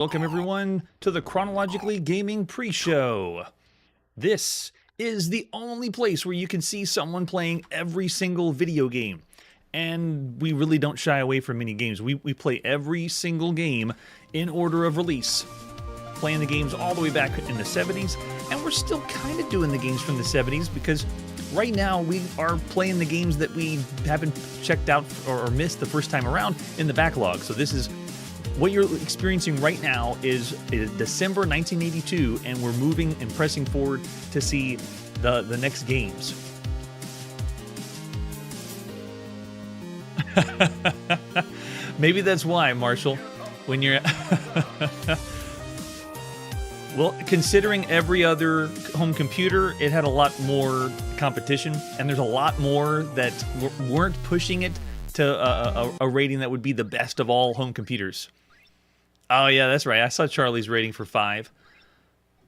Welcome everyone to the Chronologically Gaming pre-show. This is the only place where you can see someone playing every single video game. And we really don't shy away from many games. We play every single game in order of release. Playing the games all the way back in the 70s, and we're still kind of doing the games from the 70s because right now we are playing the games that we haven't checked out or missed the first time around in the backlog. So this is what you're experiencing right now is December 1982, and we're moving and pressing forward to see the next games. Maybe that's why, Marshall, when you're... Well, considering every other home computer, it had a lot more competition, and there's a lot more that weren't pushing it to a rating that would be the best of all home computers. Oh yeah, that's right. I saw Charlie's rating for 5.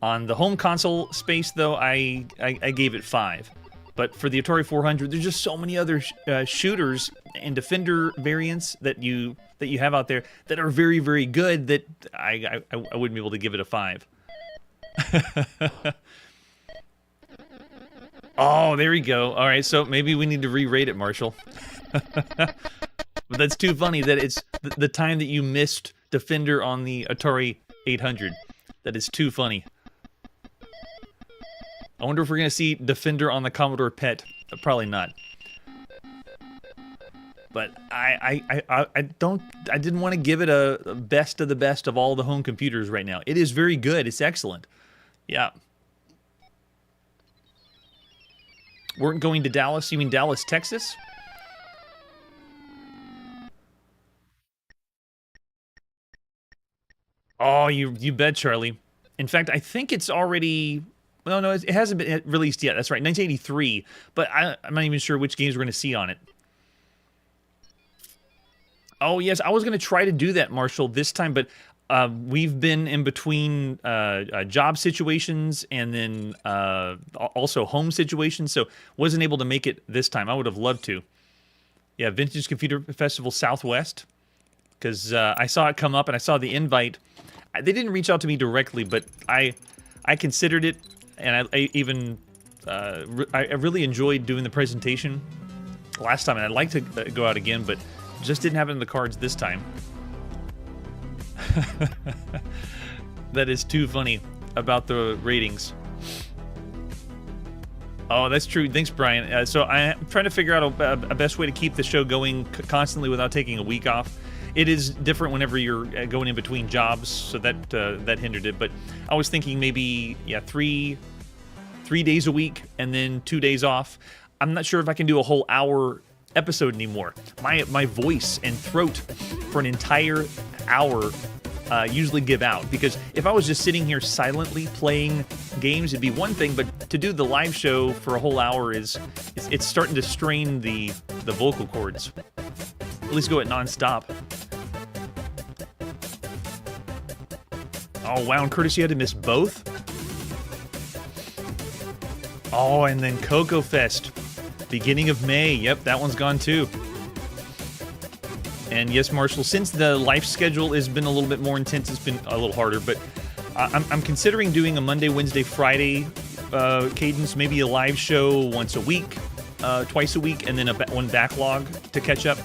On the home console space, though, I gave it 5. But for the Atari 400, there's just so many other shooters and Defender variants that you have out there that are very, very good that I wouldn't be able to give it a 5. Oh, there we go. All right, so maybe we need to re-rate it, Marshall. But that's too funny that it's the time that you missed Defender on the Atari 800. That is too funny. I wonder if we're going to see Defender on the Commodore PET. Probably not. But I didn't want to give it a best of the best of all the home computers right now. It is very good. It's excellent. Yeah. We're going to Dallas. You mean Dallas, Texas? Oh, you bet, Charlie. In fact, I think it's already... Well, no, it hasn't been released yet. That's right, 1983. But I'm not even sure which games we're going to see on it. Oh, yes, I was going to try to do that, Marshall, this time, but we've been in between job situations and then also home situations, so wasn't able to make it this time. I would have loved to. Yeah, Vintage Computer Festival Southwest, because I saw it come up and I saw the invite. They didn't reach out to me directly, but I considered it, and I even I really enjoyed doing the presentation last time, and I'd like to go out again, but just didn't have it in the cards this time. That is too funny about the ratings. Oh, that's true. Thanks, Brian. So I'm trying to figure out a best way to keep the show going constantly without taking a week off. It is different whenever you're going in between jobs, so that hindered it. But I was thinking maybe, yeah, three days a week and then 2 days off. I'm not sure if I can do a whole hour episode anymore. My voice and throat for an entire hour usually give out, because if I was just sitting here silently playing games, it'd be one thing, but to do the live show for a whole hour it's starting to strain the vocal cords. At least go it non-stop. Oh wow, and Curtis, you had to miss both? Oh, and then Cocoa Fest, beginning of May. Yep, that one's gone too. And yes, Marshall, since the life schedule has been a little bit more intense, it's been a little harder, but I'm considering doing a Monday, Wednesday, Friday cadence, maybe a live show once a week, twice a week, and then one backlog to catch up.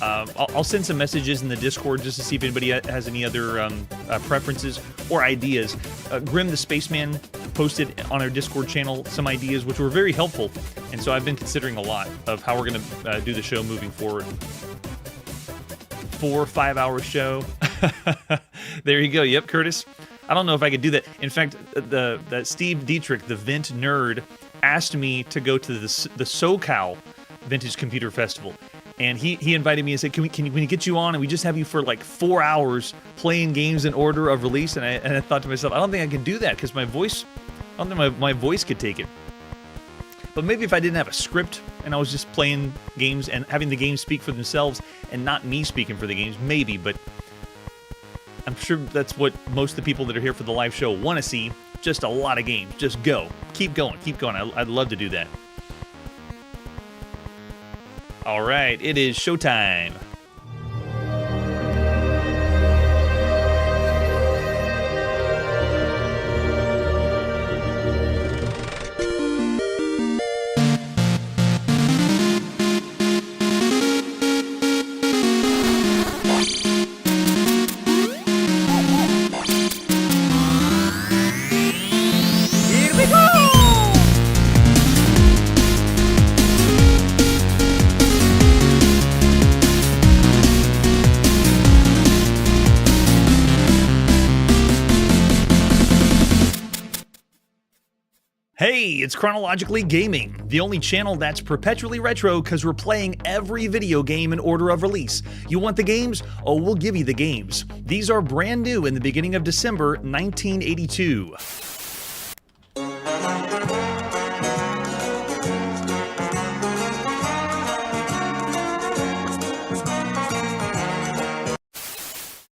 I'll send some messages in the Discord just to see if anybody has any other preferences or ideas. Grim the Spaceman posted on our Discord channel some ideas which were very helpful, and so I've been considering a lot of how we're going to do the show moving forward. 4 5-hour show. There you go. Yep, Curtis. I don't know if I could do that. In fact, the Steve Dietrich, the Vint nerd, asked me to go to the SoCal Vintage Computer Festival. And he invited me and said, can we get you on and we just have you for like 4 hours playing games in order of release? And I thought to myself, I don't think I can do that because I don't think my voice could take it. But maybe if I didn't have a script and I was just playing games and having the games speak for themselves and not me speaking for the games, maybe. But I'm sure that's what most of the people that are here for the live show want to see. Just a lot of games. Just go. Keep going. Keep going. I'd love to do that. All right, it is showtime. Hey, it's Chronologically Gaming, the only channel that's perpetually retro because we're playing every video game in order of release. You want the games? Oh, we'll give you the games. These are brand new in the beginning of December 1982.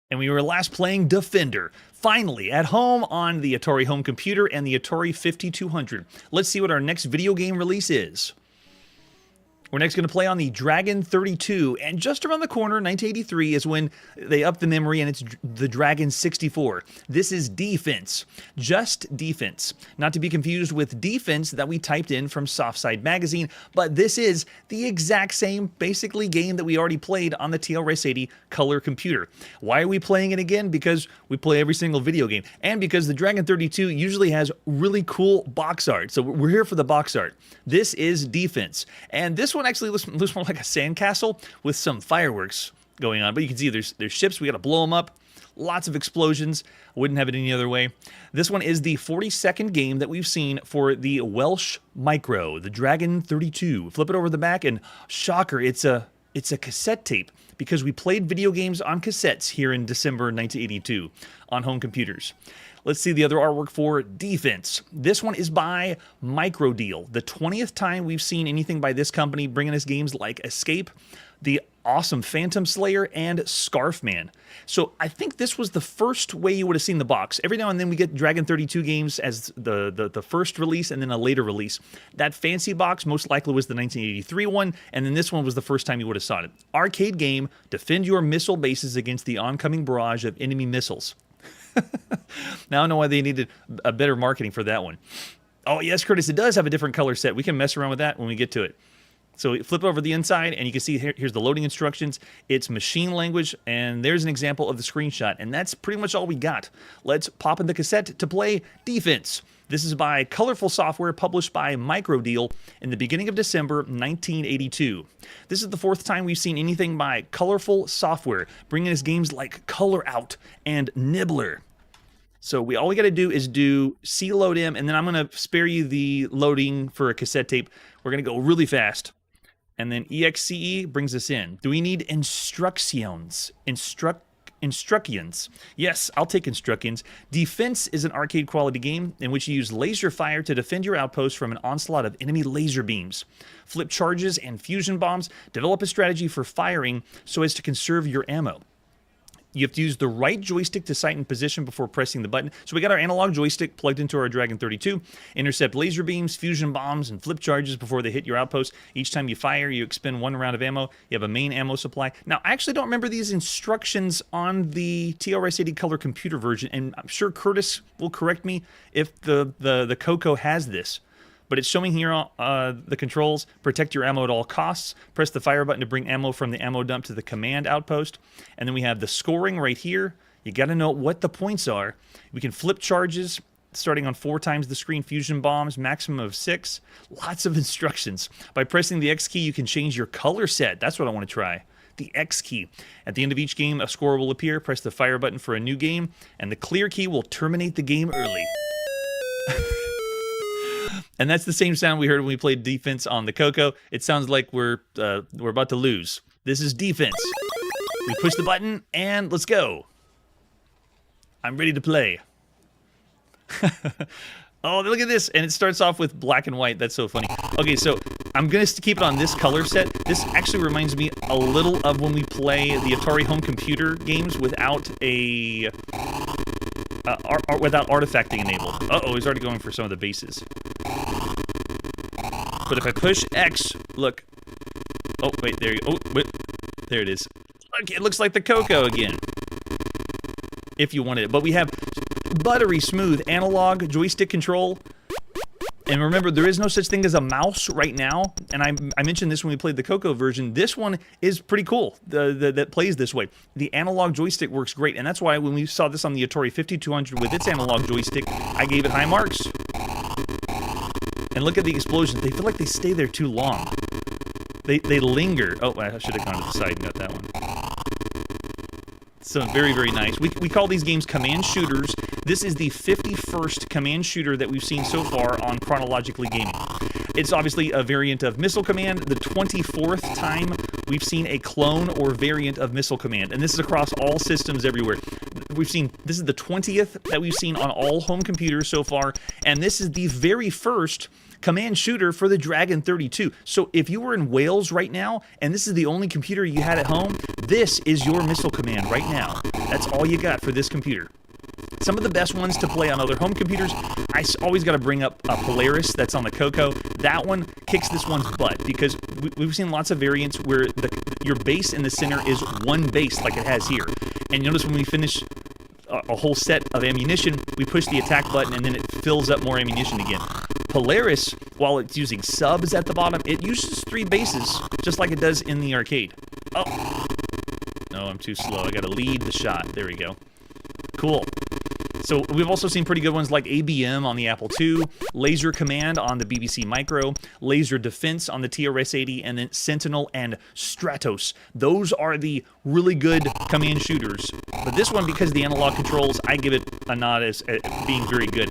And we were last playing Defender, finally at home on the Atari home computer and the Atari 5200. Let's see what our next video game release is. We're next going to play on the Dragon 32, and just around the corner, 1983, is when they up the memory and it's the Dragon 64. This is Defense, just Defense. Not to be confused with Defense that we typed in from Softside Magazine, but this is the exact same, basically, game that we already played on the TRS-80 color computer. Why are we playing it again? Because we play every single video game, and because the Dragon 32 usually has really cool box art, so we're here for the box art. This is Defense, and this one actually looks more like a sandcastle with some fireworks going on. But you can see there's ships. We got to blow them up. Lots of explosions. Wouldn't have it any other way. This one is the 42nd game that we've seen for the Welsh Micro, the Dragon 32. Flip it over the back, and shocker, it's a cassette tape because we played video games on cassettes here in December 1982 on home computers. Let's see the other artwork for Defense. This one is by Microdeal. The 20th time we've seen anything by this company bringing us games like Escape, the awesome Phantom Slayer, and Scarfman. So I think this was the first way you would have seen the box. Every now and then we get Dragon 32 games as the first release and then a later release. That fancy box most likely was the 1983 one, and then this one was the first time you would have saw it. Arcade game, defend your missile bases against the oncoming barrage of enemy missiles. Now I know why they needed a better marketing for that one. Oh yes, Curtis, it does have a different color set. We can mess around with that when we get to it. So flip over the inside, and you can see here's the loading instructions. It's machine language, and there's an example of the screenshot, and that's pretty much all we got. Let's pop in the cassette to play Defense. This is by Colorful Software, published by Microdeal in the beginning of December 1982. This is the fourth time we've seen anything by Colorful Software, bringing us games like Color Out and Nibbler. So all we got to do is do C-Load M, and then I'm going to spare you the loading for a cassette tape. We're going to go really fast. And then EXCE brings us in. Do we need instructions? Instructions. Yes, I'll take instructions. Defense is an arcade quality game in which you use laser fire to defend your outpost from an onslaught of enemy laser beams. Flip charges and fusion bombs. Develop a strategy for firing so as to conserve your ammo. You have to use the right joystick to sight and position before pressing the button. So we got our analog joystick plugged into our Dragon 32. Intercept laser beams, fusion bombs, and flip charges before they hit your outpost. Each time you fire, you expend one round of ammo. You have a main ammo supply. Now, I actually don't remember these instructions on the TRS-80 color computer version, and I'm sure Curtis will correct me if the Coco has this. But it's showing here the controls. Protect your ammo at all costs. Press the fire button to bring ammo from the ammo dump to the command outpost. And then we have the scoring right here. You got to know what the points are. We can flip charges starting on 4 times the screen, fusion bombs, maximum of 6. Lots of instructions. By pressing the X key, you can change your color set. That's what I want to try. The X key. At the end of each game, a score will appear. Press the fire button for a new game. And the clear key will terminate the game early. And that's the same sound we heard when we played Defense on the Coco. It sounds like we're about to lose. This is Defense. We push the button, and let's go. I'm ready to play. Oh, look at this. And it starts off with black and white. That's so funny. Okay, so I'm going to keep it on this color set. This actually reminds me a little of when we play the Atari home computer games without a... without artifacting enabled. Uh-oh, he's already going for some of the bases. But if I push X, look. Oh, wait, there you go. Oh, wait. There it is. Look, it looks like the Coco again. If you wanted it. But we have buttery smooth analog joystick control. And remember, there is no such thing as a mouse right now. And I mentioned this when we played the Coco version. This one is pretty cool, that plays this way. The analog joystick works great. And that's why when we saw this on the Atari 5200 with its analog joystick, I gave it high marks. And look at the explosions. They feel like they stay there too long. They linger. Oh, I should have gone to the side and got that one. So very, very nice. We call these games command shooters This is the 51st command shooter that we've seen so far on Chronologically Gaming. It's obviously a variant of Missile Command, the 24th time we've seen a clone or variant of Missile Command, and this is across all systems everywhere. This is the 20th that we've seen on all home computers so far, and this is the very first command shooter for the Dragon 32. So if you were in Wales right now, and this is the only computer you had at home, this is your Missile Command right now. That's all you got for this computer. Some of the best ones to play on other home computers, I always got to bring up Polaris that's on the Coco. That one kicks this one's butt because we've seen lots of variants where your base in the center is one base like it has here. And notice when we finish a whole set of ammunition, we push the attack button and then it fills up more ammunition again. Polaris, while it's using subs at the bottom, it uses 3 bases, just like it does in the arcade. Oh, no, I'm too slow. I got to lead the shot. There we go. Cool. So we've also seen pretty good ones like ABM on the Apple II, Laser Command on the BBC Micro, Laser Defense on the TRS-80, and then Sentinel and Stratos. Those are the really good command shooters. But this one, because of the analog controls, I give it a nod as being very good.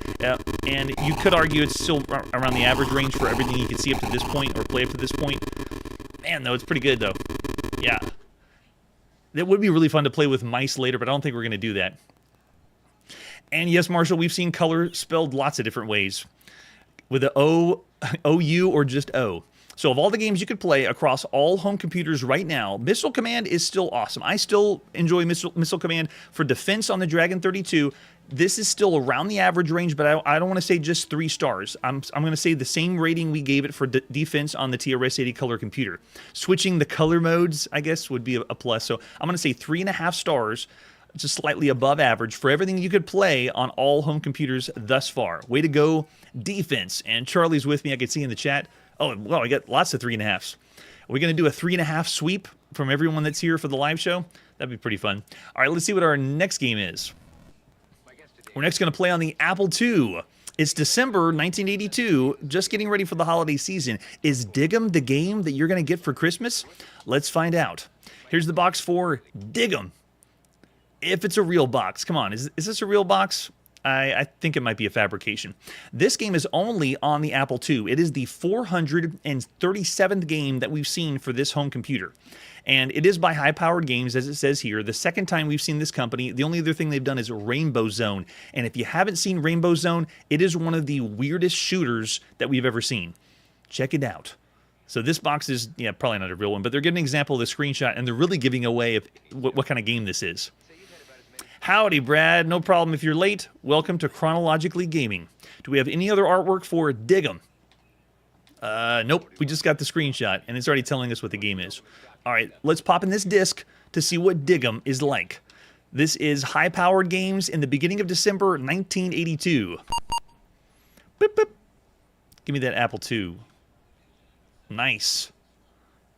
And you could argue it's still around the average range for everything you can see up to this point or play up to this point. Man, though, it's pretty good, though. Yeah. It would be really fun to play with mice later, but I don't think we're going to do that. And yes, Marshall, we've seen color spelled lots of different ways. With the O, OU, or just O. So of all the games you could play across all home computers right now, Missile Command is still awesome. I still enjoy Missile Command for defense on the Dragon 32. This is still around the average range, but I don't want to say just 3 stars. I'm going to say the same rating we gave it for defense on the TRS-80 color computer. Switching the color modes, I guess, would be a plus. So I'm going to say 3.5 stars. Just slightly above average for everything you could play on all home computers thus far. Way to go, defense. And Charlie's with me, I can see in the chat. Oh, well, I got lots of 3.5s. Are we going to do a 3.5 sweep from everyone that's here for the live show? That'd be pretty fun. All right, let's see what our next game is. We're next going to play on the Apple II. It's December 1982, just getting ready for the holiday season. Is Dig 'em the game that you're going to get for Christmas? Let's find out. Here's the box for Dig 'em. If it's a real box. Come on, is this a real box? I think it might be a fabrication. This game is only on the Apple II. It is the 437th game that we've seen for this home computer. And it is by High Powered Games, as it says here. The second time we've seen this company, the only other thing they've done is Rainbow Zone. And if you haven't seen Rainbow Zone, it is one of the weirdest shooters that we've ever seen. Check it out. So this box is, yeah, probably not a real one, but they're giving an example of the screenshot, and they're really giving away what kind of game this is. Howdy, Brad. No problem if you're late. Welcome to Chronologically Gaming. Do we have any other artwork for Dig 'em? Nope. We just got the screenshot, and it's already telling us what the game is. All right, let's pop in this disc to see what Dig 'em is like. This is High Powered Games in the beginning of December 1982. Boop, boop. Give me that Apple II. Nice.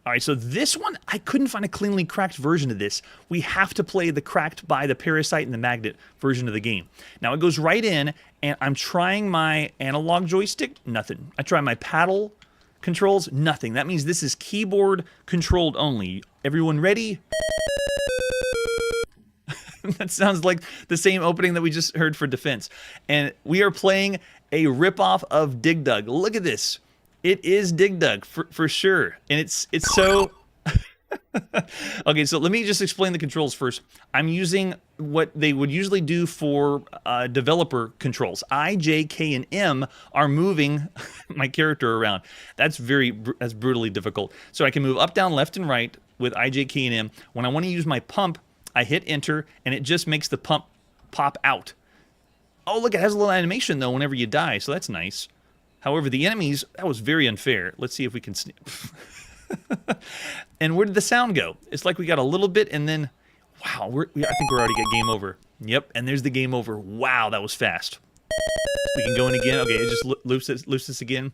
All right, so this one, I couldn't find a cleanly cracked version of this. We have to play the cracked by the Parasite and the Magnet version of the game. Now, it goes right in, and I'm trying my analog joystick, nothing. I try my paddle controls, nothing. That means this is keyboard controlled only. Everyone ready? That sounds like the same opening that we just heard for defense. And we are playing a ripoff of Dig Dug. Look at this. It is Dig Dug for sure, and it's so. Okay, so let me just explain the controls first. I'm using what they would usually do for developer controls. I, J, K, and M are moving my character around. That's brutally difficult. So I can move up, down, left, and right with I, J, K, and M. When I want to use my pump, I hit Enter, and it just makes the pump pop out. Oh, look, it has a little animation though whenever you die, so that's nice. However, the enemies, that was very unfair. Let's see if we can sneak. And where did the sound go? It's like we got a little bit and then, wow, I think we're already at game over. Yep, and there's the game over. Wow, that was fast. We can go in again. Okay, it just loops this again.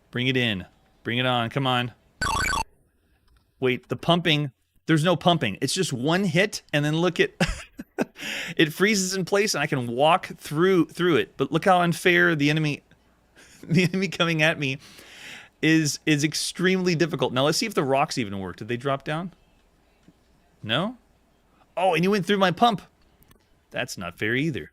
Bring it in. Bring it on. Come on. Wait, the pumping. There's no pumping. It's just one hit, and then look at... It freezes in place, and I can walk through it. But look how unfair the enemy... The enemy coming at me is extremely difficult. Now, let's see if the rocks even work. Did they drop down? No? Oh, and you went through my pump. That's not fair either.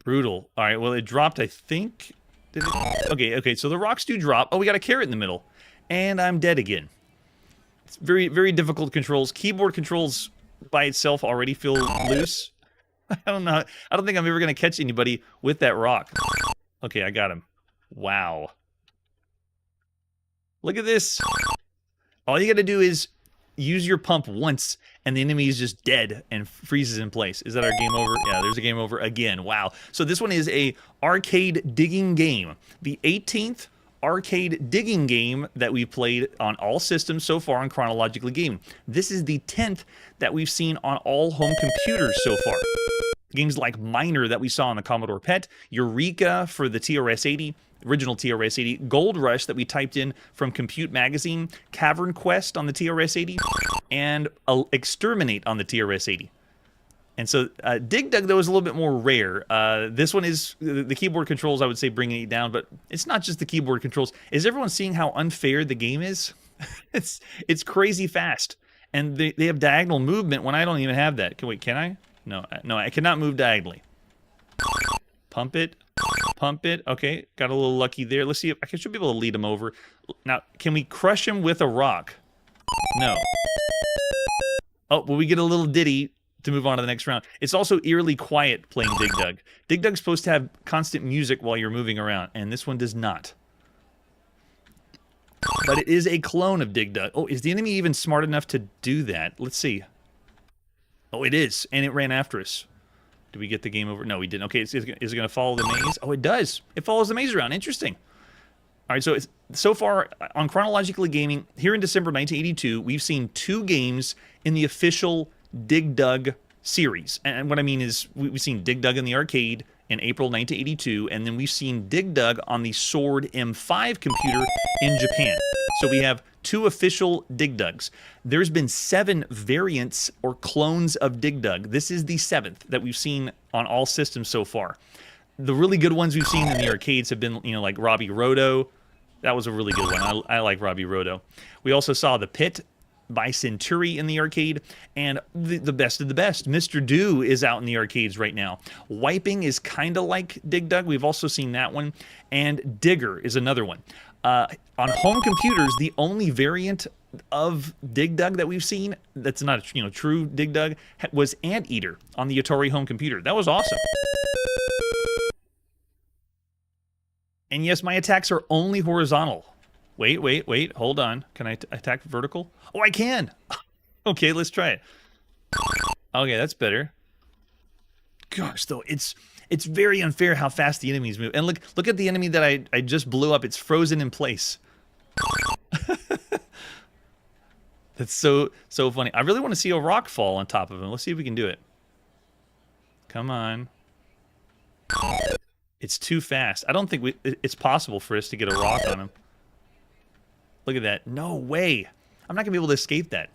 Brutal. All right, well, it dropped, I think. Did it? Okay, so the rocks do drop. Oh, we got a carrot in the middle. And I'm dead again. It's very, very difficult controls. Keyboard controls by itself already feel loose. I don't know. I don't think I'm ever going to catch anybody with that rock. Okay, I got him. Wow. Look at this. All you got to do is use your pump once, and the enemy is just dead and freezes in place. Is that our game over? Yeah, there's a game over again. Wow. So this one is a arcade digging game. The 18th arcade digging game that we've played on all systems so far on Chronologically Gaming. This is the 10th that we've seen on all home computers so far. Games like Miner that we saw on the Commodore PET, Eureka for the TRS-80, original TRS-80, Gold Rush that we typed in from Compute Magazine, Cavern Quest on the TRS-80, and Exterminate on the TRS-80. And so Dig Dug, though, is a little bit more rare. This one is, the keyboard controls, I would say, bringing it down, but it's not just the keyboard controls. Is everyone seeing how unfair the game is? It's crazy fast. And they have diagonal movement when I don't even have that. Wait, can I? No, I cannot move diagonally. Pump it. Pump it. Okay, got a little lucky there. Let's see if I should be able to lead him over. Now, can we crush him with a rock? No. Oh, will we get a little ditty to move on to the next round? It's also eerily quiet playing Dig Dug. Dig Dug's supposed to have constant music while you're moving around, and this one does not. But it is a clone of Dig Dug. Oh, is the enemy even smart enough to do that? Let's see. Oh, it is, and it ran after us. Did we get the game over? No, we didn't. Okay, is it going to follow the maze? Oh, it does. It follows the maze around. Interesting. All right, so far on Chronologically Gaming, here in December 1982, we've seen 2 games in the official Dig Dug series. And what I mean is we've seen Dig Dug in the arcade in April 1982, and then we've seen Dig Dug on the Sword M5 computer in Japan. So we have 2 official Dig Dugs. There's been 7 variants or clones of Dig Dug. This is the 7th that we've seen on all systems so far. The really good ones we've seen in the arcades have been, like Robbie Roto. That was a really good one. I like Robbie Roto. We also saw The Pit by Centuri in the arcade, and the best of the best, Mr. Do is out in the arcades right now. Wiping is kind of like Dig Dug. We've also seen that one, and Digger is another one. On home computers, the only variant of Dig Dug that we've seen that's not a true Dig Dug was Anteater on the Atari home computer. That was awesome. And yes, my attacks are only horizontal. Wait, hold on. Can I attack vertical? Oh, I can! Okay, let's try it. Okay, that's better. Gosh, though, it's very unfair how fast the enemies move. And look at the enemy that I just blew up. It's frozen in place. That's so funny. I really want to see a rock fall on top of him. Let's see if we can do it. Come on. It's too fast. I don't think it's possible for us to get a rock on him. Look at that. No way. I'm not going to be able to escape that.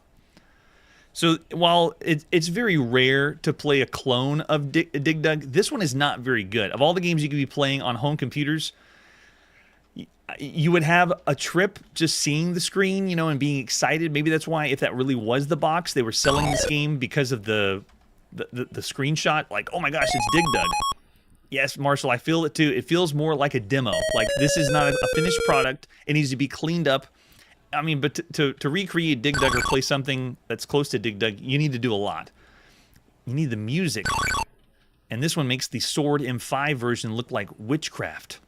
So while it's very rare to play a clone of Dig Dug, this one is not very good. Of all the games you could be playing on home computers, you would have a trip just seeing the screen, and being excited. Maybe that's why, if that really was the box, they were selling this game because of the screenshot. Like, oh my gosh, it's Dig Dug. Yes, Marshall, I feel it too. It feels more like a demo. Like, this is not a finished product. It needs to be cleaned up. I mean, but to recreate Dig Dug or play something that's close to Dig Dug, you need to do a lot. You need the music. And this one makes the Sword M5 version look like witchcraft.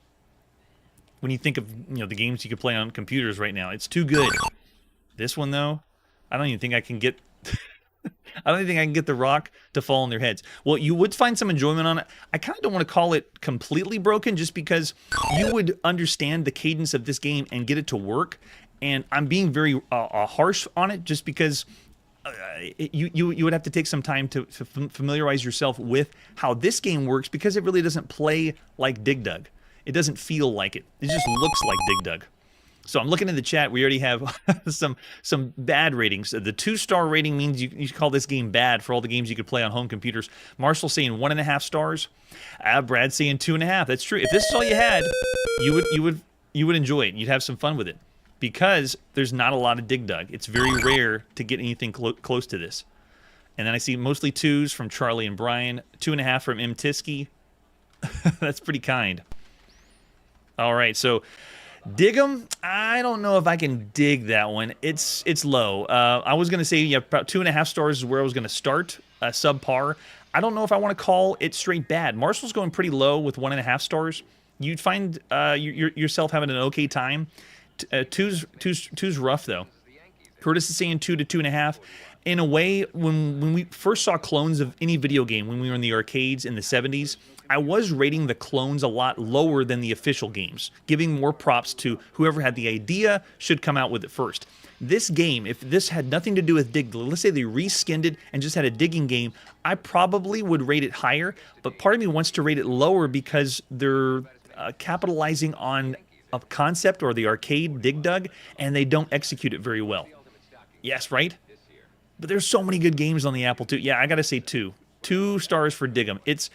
When you think of, the games you could play on computers right now, it's too good. This one, though, I don't even think I can get... I don't even think I can get the rock to fall on their heads. Well, you would find some enjoyment on it. I kind of don't want to call it completely broken, just because you would understand the cadence of this game and get it to work. And I'm being very harsh on it, just because you would have to take some time to familiarize yourself with how this game works, because it really doesn't play like Dig Dug. It doesn't feel like it. It just looks like Dig Dug. So I'm looking in the chat. We already have some bad ratings. The 2-star rating means you call this game bad for all the games you could play on home computers. Marshall saying 1.5 stars. Brad saying 2.5. That's true. If this is all you had, you would enjoy it. You'd have some fun with it, because there's not a lot of Dig Dug. It's very rare to get anything close to this. And then I see mostly 2s from Charlie and Brian, 2.5 from M. Tiskey, That's pretty kind. All right, so dig 'em. I don't know if I can dig that one. It's low. I was gonna say yeah, about 2.5 stars is where I was gonna start. Subpar. I don't know if I want to call it straight bad. Marshall's going pretty low with 1.5 stars. You'd find yourself having an okay time. Two's rough though. Curtis is saying 2 to 2.5. In a way, when we first saw clones of any video game when we were in the arcades in the 70s, I was rating the clones a lot lower than the official games, giving more props to whoever had the idea should come out with it first. This game, if this had nothing to do with Dig, let's say they reskinned it and just had a digging game, I probably would rate it higher, but part of me wants to rate it lower because they're capitalizing on a concept or the arcade Dig Dug, and they don't execute it very well. Yes, right? But there's so many good games on the Apple II. Yeah, I gotta say 2. 2 stars for Dig 'em. It's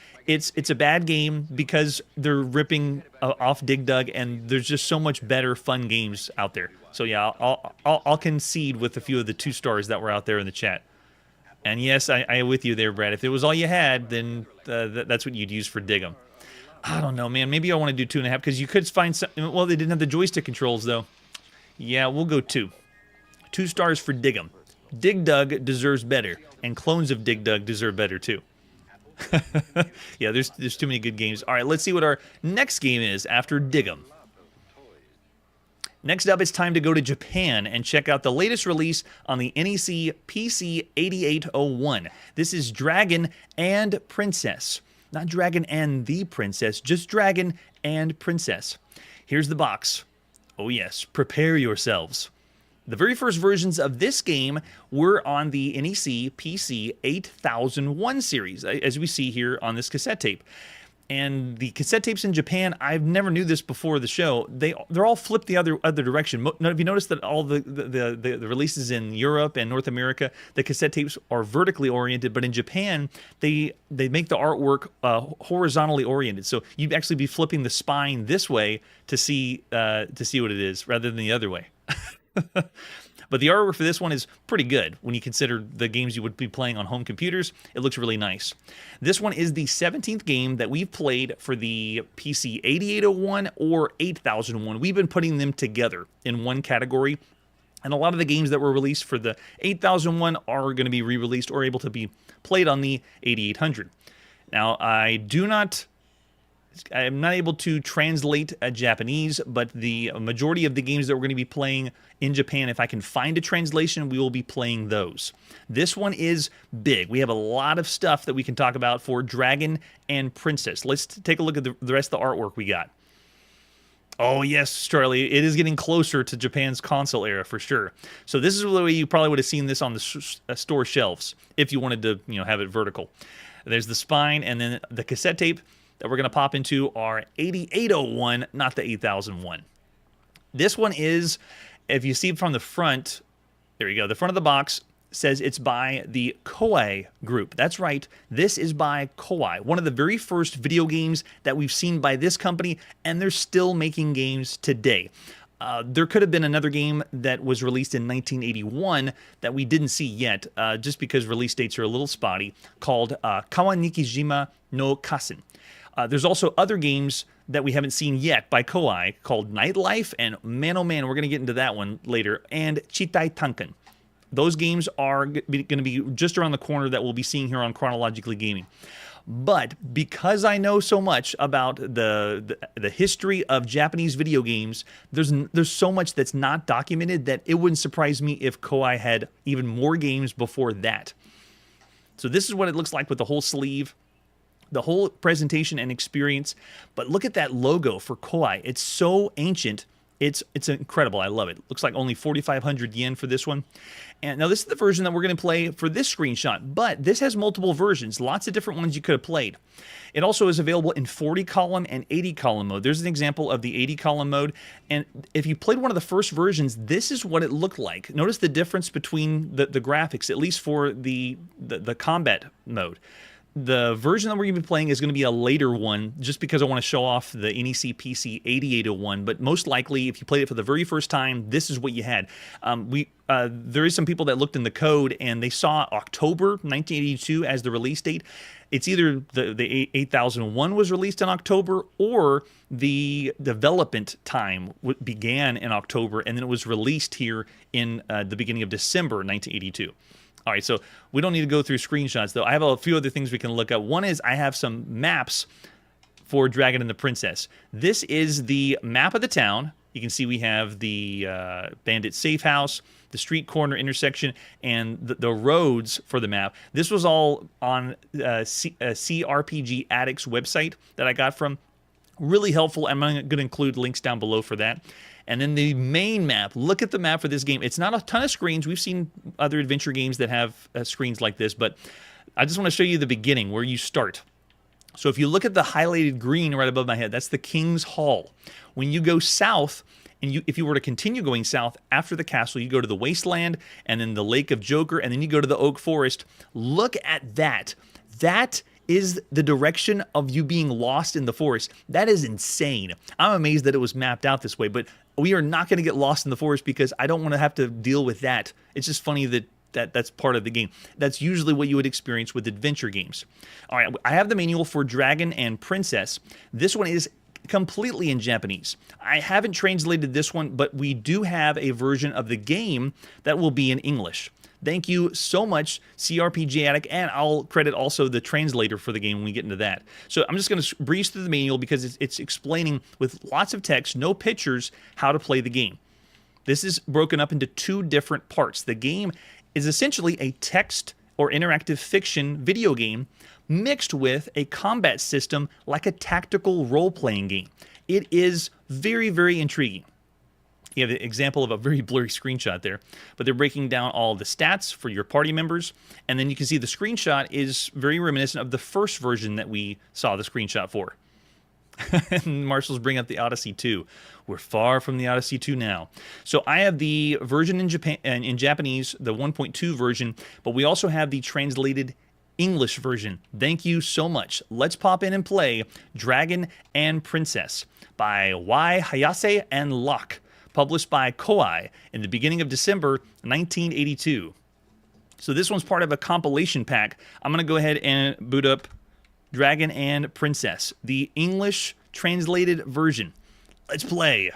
a bad game because they're ripping off Dig Dug, and there's just so much better fun games out there. So yeah, I'll concede with a few of the 2 stars that were out there in the chat. And yes, I with you there, Brad. If it was all you had, then that's what you'd use for Dig 'em. I don't know, man. Maybe I want to do 2.5 because you could find some. Well, they didn't have the joystick controls though. Yeah, we'll go 2. 2 stars for Dig 'em. Dig Dug deserves better, and clones of Dig Dug deserve better too. Yeah, there's too many good games. All right, let's see what our next game is after Dig 'em. Next up, it's time to go to Japan and check out the latest release on the NEC PC-8801. This is Dragon and Princess. Not Dragon and the Princess, just Dragon and Princess. Here's the box. Oh yes, prepare yourselves. The very first versions of this game were on the NEC PC-8001 series, as we see here on this cassette tape. And the cassette tapes in Japan, I've never knew this before the show. They're all flipped the other direction. Have you noticed that all the releases in Europe and North America, the cassette tapes are vertically oriented, but in Japan they make the artwork horizontally oriented. So you'd actually be flipping the spine this way to see what it is, rather than the other way. But the artwork for this one is pretty good when you consider the games you would be playing on home computers. It looks really nice. This one is the 17th game that we've played for the PC 8801 or 8001. We've been putting them together in one category. And a lot of the games that were released for the 8001 are going to be re-released or able to be played on the 8800. Now, I'm not able to translate Japanese, but the majority of the games that we're going to be playing in Japan, if I can find a translation, we will be playing those. This one is big. We have a lot of stuff that we can talk about for Dragon and Princess. Let's take a look at the rest of the artwork we got. Oh yes, Charlie, it is getting closer to Japan's console era for sure. So this is the way you probably would have seen this on the store shelves if you wanted to, have it vertical. There's the spine, and then the cassette tape that we're going to pop into our 8801, not the 8001. This one is, if you see from the front, there you go, the front of the box says it's by the Koei group. That's right, this is by Koei, one of the very first video games that we've seen by this company, and they're still making games today. There could have been another game that was released in 1981 that we didn't see yet, just because release dates are a little spotty, called Kawanikijima no Kasen. There's also other games that we haven't seen yet by Koei called Nightlife and Man Oh Man, we're going to get into that one later, and Chitai Tanken. Those games are going to be just around the corner that we'll be seeing here on Chronologically Gaming. But because I know so much about the history of Japanese video games, there's so much that's not documented that it wouldn't surprise me if Koei had even more games before that. So this is what it looks like with the whole sleeve, the whole presentation and experience. But look at that logo for Koei. It's so ancient. It's incredible. I love it. Looks like only 4,500 yen for this one. And now this is the version that we're going to play for this screenshot, but this has multiple versions, lots of different ones you could have played. It also is available in 40 column and 80 column mode. There's an example of the 80 column mode, and if you played one of the first versions, this is what it looked like. Notice the difference between the graphics, at least for the combat mode. the version that we're going to be playing is going to be a later one, just because I want to show off the NEC PC-8801. But most likely, if you played it for the very first time, this is what you had. There is some people that looked in the code and they saw October 1982 as the release date. It's either the 8001 was released in October, or the development time began in October, and then it was released here in the beginning of December 1982. All right, so we don't need to go through screenshots, though. I have a few other things we can look at. One is I have some maps for Dragon and the Princess. This is the map of the town. You can see we have the bandit safe house, the street corner intersection, and the roads for the map. This was all on CRPG Addict's website that I got from. Really helpful. I'm going to include links down below for that. And then the main map. Look at the map for this game. It's not a ton of screens. We've seen other adventure games that have screens like this, but I just want to show you the beginning, where you start. So if you look at the highlighted green right above my head, that's the King's Hall. When you go south, and if you were to continue going south after the castle, you go to the Wasteland, and then the Lake of Joker, and then you go to the Oak Forest. Look at that. That is the direction of you being lost in the forest. That is insane. I'm amazed that it was mapped out this way, but we are not going to get lost in the forest because I don't want to have to deal with that. It's just funny that's part of the game. That's usually what you would experience with adventure games. All right, I have the manual for Dragon and Princess. This one is completely in Japanese. I haven't translated this one, but we do have a version of the game that will be in English. Thank you so much, CRPG Addict, and I'll credit also the translator for the game when we get into that. So I'm just going to breeze through the manual because it's explaining with lots of text, no pictures, how to play the game. This is broken up into two different parts. The game is essentially a text or interactive fiction video game mixed with a combat system like a tactical role-playing game. It is very, very intriguing. You have an example of a very blurry screenshot there, but they're breaking down all the stats for your party members, and then you can see the screenshot is very reminiscent of the first version that we saw the screenshot for. And Marshall's bringing up the Odyssey 2. We're far from the Odyssey 2 now. So I have the version in Japanese, the 1.2 version, but we also have the translated English version. Thank you so much. Let's pop in and play Dragon and Princess by Y. Hayase and Locke, published by Koei in the beginning of December 1982. So this one's part of a compilation pack. I'm going to go ahead and boot up Dragon and Princess, the English translated version. Let's play.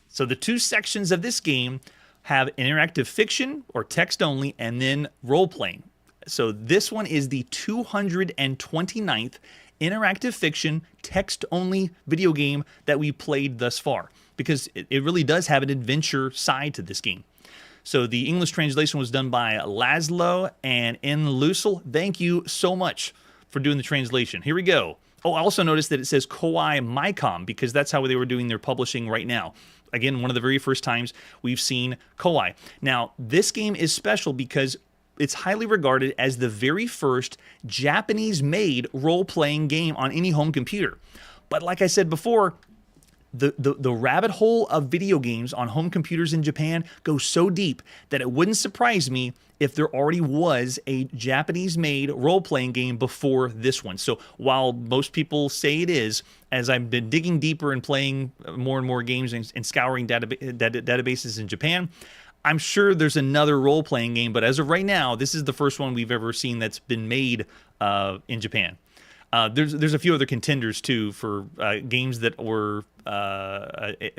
So the two sections of this game have interactive fiction or text only, and then role-playing. So this one is the 229th interactive fiction text-only video game that we played thus far, because it really does have an adventure side to this game. So the English translation was done by Laszlo and N. Lusel. Thank you so much for doing the translation. Here we go. Oh, I also noticed that it says Koei Mycom, because that's how they were doing their publishing right now. Again, one of the very first times we've seen Koei. Now, this game is special because it's highly regarded as the very first Japanese-made role-playing game on any home computer. But like I said before, the rabbit hole of video games on home computers in Japan goes so deep that it wouldn't surprise me if there already was a Japanese-made role-playing game before this one. So while most people say it is, as I've been digging deeper and playing more and more games and scouring databases in Japan, I'm sure there's another role-playing game, but as of right now, this is the first one we've ever seen that's been made in Japan. There's a few other contenders too for games that were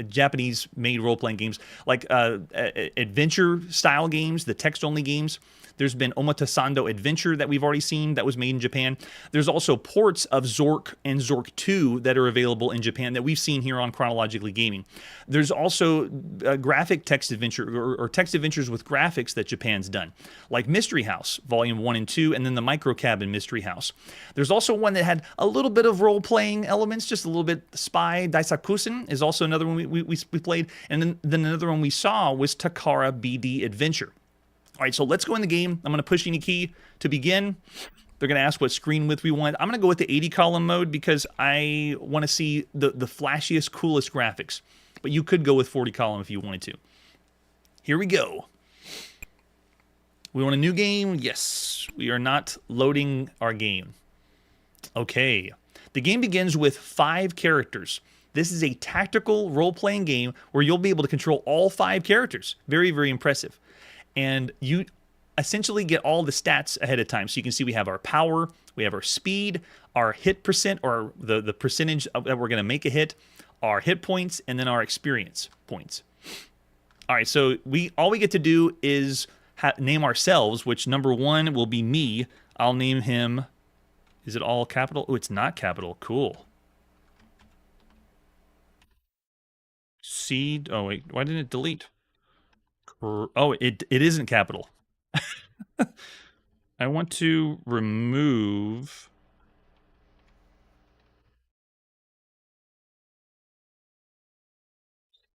Japanese-made role-playing games, like adventure-style games, the text-only games. There's been Omotasando Adventure that we've already seen that was made in Japan. There's also ports of Zork and Zork 2 that are available in Japan that we've seen here on Chronologically Gaming. There's also graphic text adventure or text adventures with graphics that Japan's done, like Mystery House, Volume 1 and 2, and then the Micro Cabin Mystery House. There's also one that had a little bit of role-playing elements, just a little bit. Spy Daisakusen is also another one we played, and then another one we saw was Takara BD Adventure. All right, so let's go in the game. I'm going to push any key to begin. They're going to ask what screen width we want. I'm going to go with the 80-column mode because I want to see the flashiest, coolest graphics. But you could go with 40-column if you wanted to. Here we go. We want a new game? Yes. We are not loading our game. Okay. The game begins with 5 characters. This is a tactical role-playing game where you'll be able to control all 5 characters. Very, very impressive. And you essentially get all the stats ahead of time. So you can see we have our power, we have our speed, our hit percent, or the percentage that we're going to make a hit, our hit points, and then our experience points. All right, so all we get to do is name ourselves, which number 1 will be me. I'll name him. Is it all capital? Oh, it's not capital. Cool. Seed. Oh, wait. Why didn't it delete? Oh, it isn't capital. I want to remove.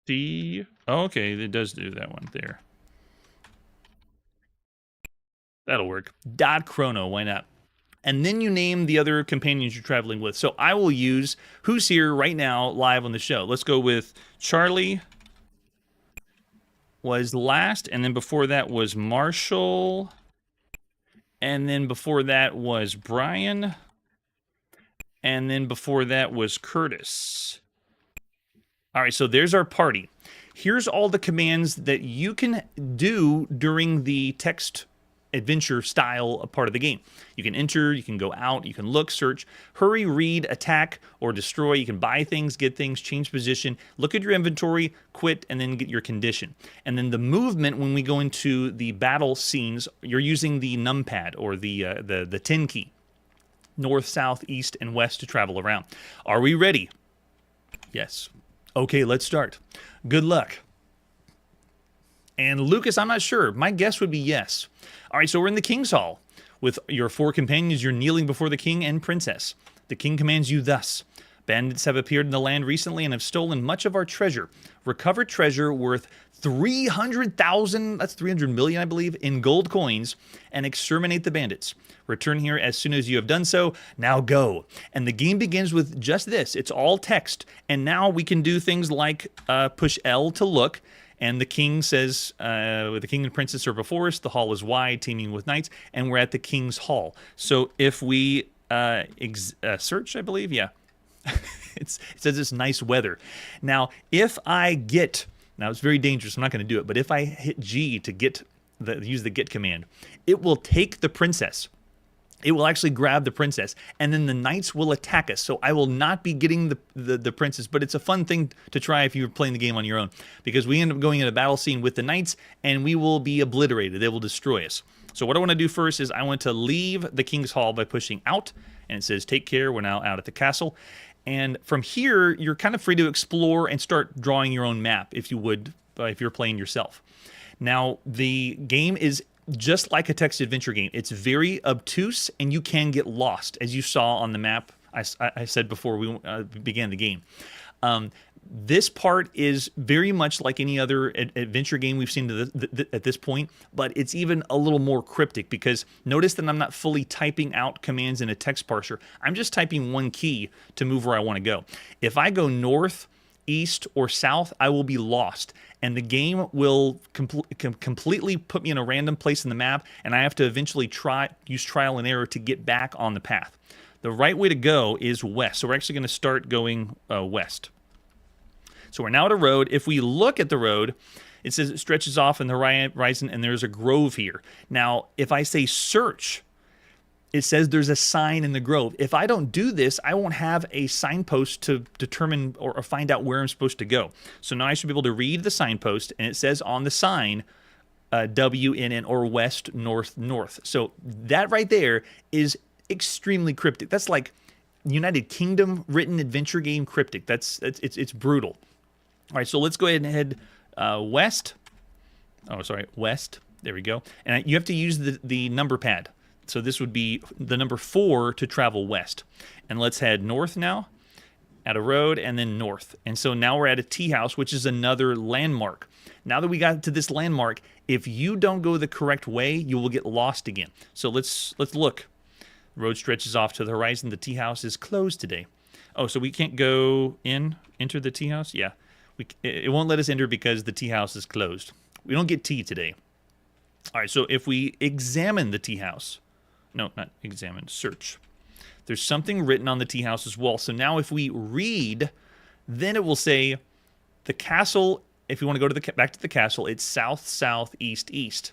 Oh, okay, it does do that one there. That'll work. .chrono, why not? And then you name the other companions you're traveling with. So I will use who's here right now live on the show. Let's go with Charlie was last, and then before that was Marshall, and then before that was Brian, and then before that was Curtis. All right, so there's our party. Here's all the commands that you can do during the text adventure style part of the game. You can enter, you can go out, you can look, search, hurry, read, attack, or destroy. You can buy things, get things, change position, look at your inventory, quit, and then get your condition. And then the movement, when we go into the battle scenes, you're using the numpad, or the 10 key. North, south, east, and west to travel around. Are we ready? Yes. Okay, let's start. Good luck. And Lucas, I'm not sure. My guess would be yes. All right, so we're in the King's Hall. With your 4 companions, you're kneeling before the king and princess. The king commands you thus. Bandits have appeared in the land recently and have stolen much of our treasure. Recover treasure worth 300,000, that's 300 million, I believe, in gold coins, and exterminate the bandits. Return here as soon as you have done so. Now go. And the game begins with just this. It's all text. And now we can do things like push L to look. And the king says, the king and princess are before us. The hall is wide, teeming with knights. And we're at the king's hall. So if we search, I believe, yeah. It says it's nice weather. Now, if I get... Now, it's very dangerous. I'm not going to do it. But if I hit G to use the get command, it will take the princess. It will actually grab the princess, and then the knights will attack us. So I will not be getting the princess, but it's a fun thing to try if you're playing the game on your own, because we end up going in a battle scene with the knights, and we will be obliterated. They will destroy us. So what I want to do first is I want to leave the King's Hall by pushing out, and it says, take care, we're now out at the castle. And from here, you're kind of free to explore and start drawing your own map, if you would, if you're playing yourself. Now, the game is just like a text adventure game. It's very obtuse, and you can get lost, as you saw on the map I said before we began the game. This part is very much like any other adventure game we've seen at this point, but it's even a little more cryptic, because notice that I'm not fully typing out commands in a text parser. I'm just typing one key to move where I want to go. If I go north, east, or south, I will be lost, and the game will completely put me in a random place in the map, and I have to eventually use trial and error to get back on the path. The right way to go is west, so we're actually going to start going west. So we're now at a road. If we look at the road, it says it stretches off in the horizon, and there's a grove here. Now, if I say search, it says there's a sign in the grove. If I don't do this, I won't have a signpost to determine or find out where I'm supposed to go. So now I should be able to read the signpost, and it says on the sign, WNN, or west, north, north. So that right there is extremely cryptic. That's like United Kingdom written adventure game cryptic. It's brutal. All right, so let's go ahead and head west. Oh, sorry, west. There we go. And you have to use the number pad. So this would be the number 4 to travel west. And let's head north now, at a road, and then north. And so now we're at a tea house, which is another landmark. Now that we got to this landmark, if you don't go the correct way, you will get lost again. So let's look. The road stretches off to the horizon. The tea house is closed today. Oh, so we can't go enter the tea house? Yeah. It won't let us enter because the tea house is closed. We don't get tea today. All right, so if we examine the tea house, no, not examine, search. There's something written on the tea house as well. So now if we read, then it will say the castle. If we want to go to back to the castle, it's south, south, east, east.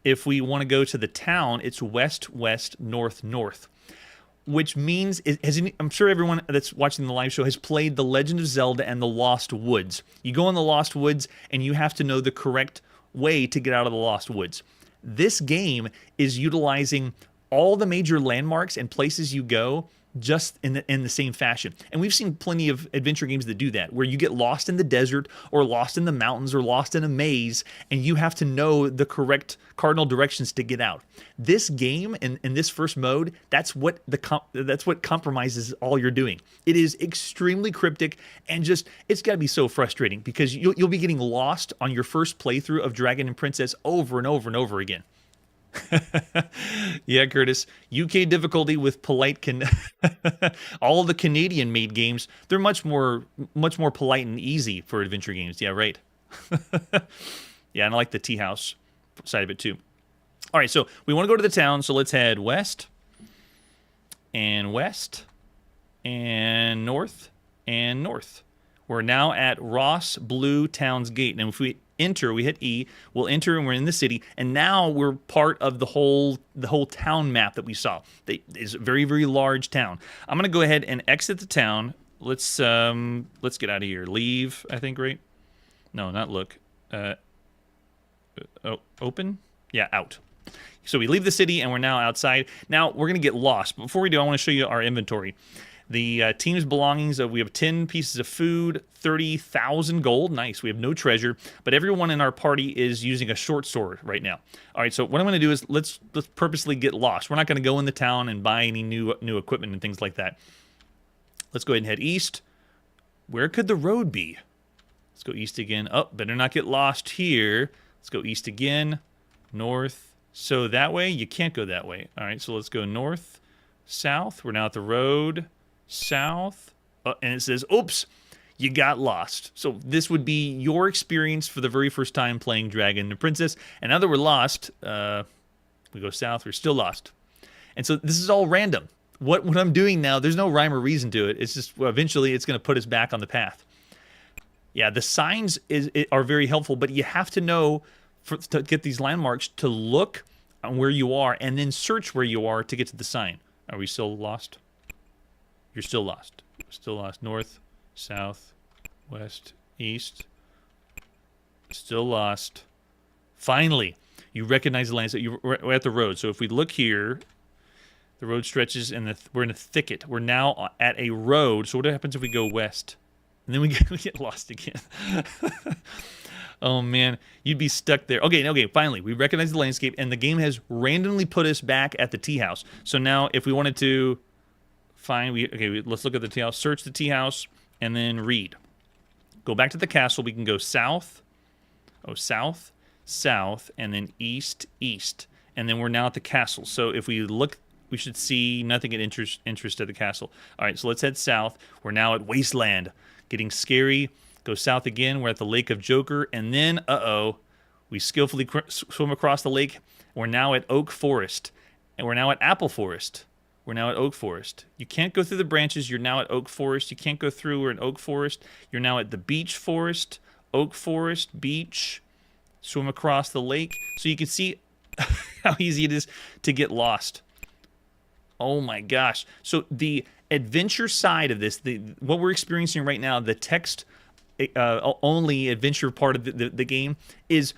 If we want to go to the town, it's west, west, north, north. Which means, I'm sure everyone that's watching the live show has played The Legend of Zelda and the Lost Woods. You go in the Lost Woods and you have to know the correct way to get out of the Lost Woods. This game is utilizing all the major landmarks and places you go just in the same fashion. And we've seen plenty of adventure games that do that, where you get lost in the desert or lost in the mountains or lost in a maze, and you have to know the correct cardinal directions to get out. This game, in this first mode, that's what compromises all you're doing. It is extremely cryptic, and just, it's got to be so frustrating, because you'll be getting lost on your first playthrough of Dragon and Princess over and over and over again. Yeah, Curtis. UK difficulty with polite all the Canadian-made games, they're much more polite and easy for adventure games. Yeah, right. Yeah, and I like the tea house side of it too. All right, so we want to go to the town, so let's head west and west and north and north. We're now at Ross Blue Town's Gate. And if we enter, we hit E, we'll enter and we're in the city, and now we're part of the whole town map that we saw. It's a very, very large town. I'm gonna go ahead and exit the town. Let's get out of here. Leave, I think, right? No, not look. Open? Yeah, out. So we leave the city and we're now outside. Now we're gonna get lost. But before we do, I want to show you our inventory. The team's belongings, we have 10 pieces of food, 30,000 gold. Nice. We have no treasure, but everyone in our party is using a short sword right now. All right, so what I'm going to do is let's purposely get lost. We're not going to go in the town and buy any new equipment and things like that. Let's go ahead and head east. Where could the road be? Let's go east again. Oh, better not get lost here. Let's go east again. North. So that way, you can't go that way. All right, so let's go north, south. We're now at the road. South, and it says, oops, you got lost. So this would be your experience for the very first time playing Dragon and Princess. And now that we're lost, we go south, we're still lost. And so this is all random. What I'm doing now, there's no rhyme or reason to it. It's just, well, eventually it's going to put us back on the path. Yeah, the signs are very helpful, but you have to know to get these landmarks to look on where you are and then search where you are to get to the sign. Are we still lost? You're still lost. Still lost. North, south, west, east. Still lost. Finally, you recognize the land. So we're at the road. So if we look here, the road stretches and we're in a thicket. We're now at a road. So what happens if we go west? And then we get lost again. Oh, man. You'd be stuck there. Okay, finally. We recognize the landscape, and the game has randomly put us back at the tea house. So now if we wanted to... Fine. Let's look at the tea house. Search the tea house, and then read. Go back to the castle. We can go south. Oh, south, south, and then east, east. And then we're now at the castle. So if we look, we should see nothing at interest at the castle. All right, so let's head south. We're now at Wasteland. Getting scary. Go south again. We're at the Lake of Joker. And then, we skillfully swim across the lake. We're now at Oak Forest. And we're now at Apple Forest. We're now at Oak Forest. You can't go through the branches. You're now at Oak Forest. You can't go through. We're in Oak Forest. You're now at the Beach Forest, Oak Forest, Beach. Swim across the lake. So you can see how easy it is to get lost. Oh my gosh. So the adventure side of this, what we're experiencing right now, the text only adventure part of the game is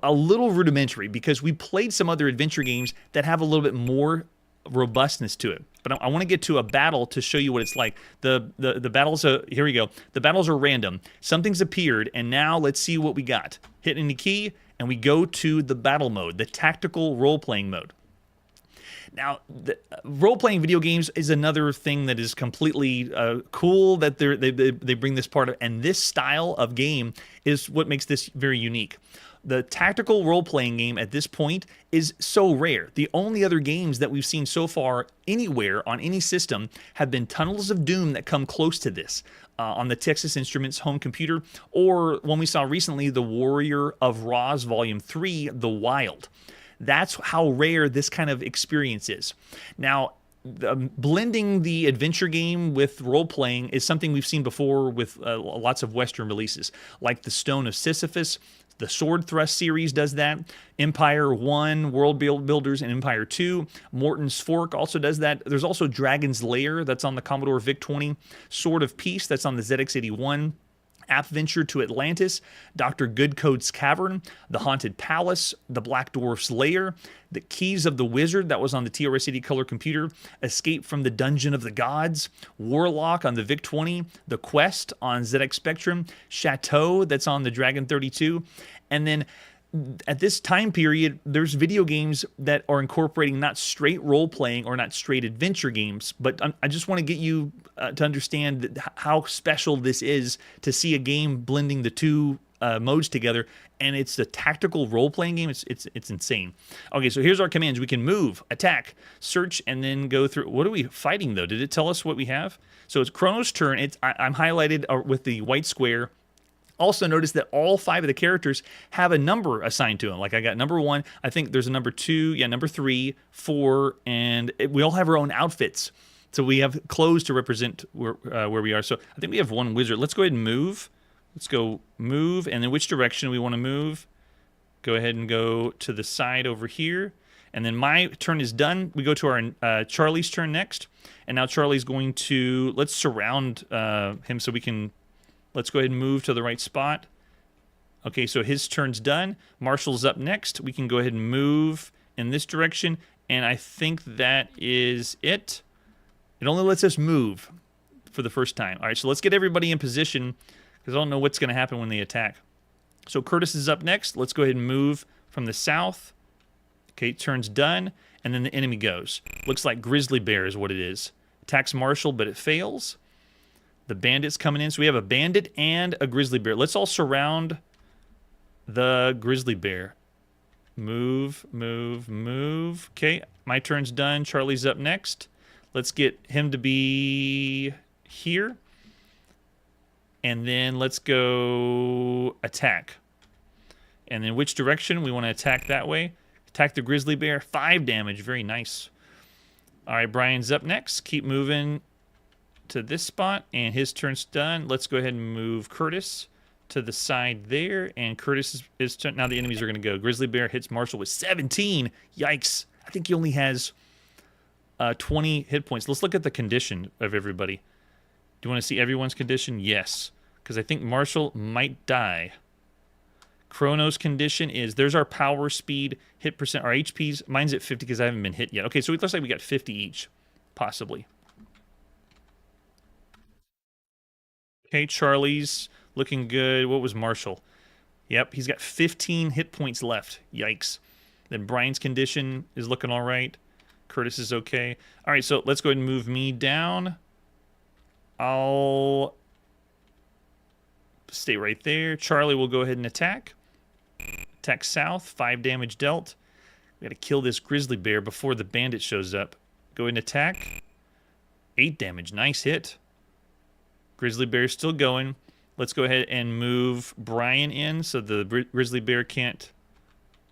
a little rudimentary, because we played some other adventure games that have a little bit more robustness to it. But I want to get to a battle to show you what it's like. The battles, here we go. The battles are random. Something's appeared, and now let's see what we got. Hit any key, and we go to the battle mode, the tactical role-playing mode. Now, role-playing video games is another thing that is completely cool that they bring this part of, and this style of game is what makes this very unique. The tactical role-playing game at this point is so rare. The only other games that we've seen so far anywhere on any system have been Tunnels of Doom that come close to this on the Texas Instruments home computer, or one we saw recently, The Warrior of Roz Volume 3, The Wild. That's how rare this kind of experience is. Now, blending the adventure game with role-playing is something we've seen before with lots of Western releases, like the Stone of Sisyphus. The Sword Thrust series does that. Empire 1, World Builders, and Empire 2. Morton's Fork also does that. There's also Dragon's Lair that's on the Commodore VIC-20. Sword of Peace that's on the ZX81. Appventure to Atlantis, Dr. Goodcoat's Cavern, The Haunted Palace, The Black Dwarf's Lair, The Keys of the Wizard, that was on the TRS-80 color computer, Escape from the Dungeon of the Gods, Warlock on the VIC-20, The Quest on ZX Spectrum, Chateau, that's on the Dragon 32, and then at this time period, there's video games that are incorporating not straight role-playing or not straight adventure games, but I just want to get you to understand how special this is to see a game blending the two modes together, and it's a tactical role-playing game. It's insane. Okay, so here's our commands. We can move, attack, search, and then go through. What are we fighting, though? Did it tell us what we have? So it's Chrono's turn. I'm highlighted with the white square. Also notice that all 5 of the characters have a number assigned to them. Like I got number 1, I think there's a number 2, number 3, 4, and we all have our own outfits. So we have clothes to represent where we are. So I think we have one wizard. Let's go ahead and move. Let's go move, and then which direction we want to move. Go ahead and go to the side over here. And then my turn is done. We go to our Charlie's turn next. And now Charlie's going to, let's surround him so we can... Let's go ahead and move to the right spot. Okay, so his turn's done. Marshall's up next. We can go ahead and move in this direction, and I think that is it. It only lets us move for the first time. All right, so let's get everybody in position, because I don't know what's going to happen when they attack. So Curtis is up next. Let's go ahead and move from the south. Okay, turn's done, and then the enemy goes. Looks like Grizzly Bear is what it is. Attacks Marshall, but it fails. The bandit's coming in. So we have a bandit and a grizzly bear. Let's all surround the grizzly bear. Move, move, move. Okay, my turn's done. Charlie's up next. Let's get him to be here. And then let's go attack. And then which direction? We want to attack that way. Attack the grizzly bear. 5 damage. Very nice. All right, Brian's up next. Keep moving to this spot, and his turn's done. Let's go ahead and move Curtis to the side there, and Curtis is now the enemies are going to go. Grizzly Bear hits Marshall with 17. Yikes. I think he only has 20 hit points. Let's look at the condition of everybody. Do you want to see everyone's condition? Yes, because I think Marshall might die. Chrono's condition is, there's our power, speed, hit percent, our HPs. Mine's at 50 because I haven't been hit yet. Okay, so it looks like we got 50 each, possibly. Okay, Charlie's looking good. What was Marshall? Yep, he's got 15 hit points left. Yikes. Then Brian's condition is looking all right. Curtis is okay. All right, so let's go ahead and move me down. I'll stay right there. Charlie will go ahead and attack. Attack south. 5 damage dealt. We got to kill this grizzly bear before the bandit shows up. Go ahead and attack. 8 damage. Nice hit. Grizzly Bear's still going. Let's go ahead and move Brian in so the Grizzly Bear can't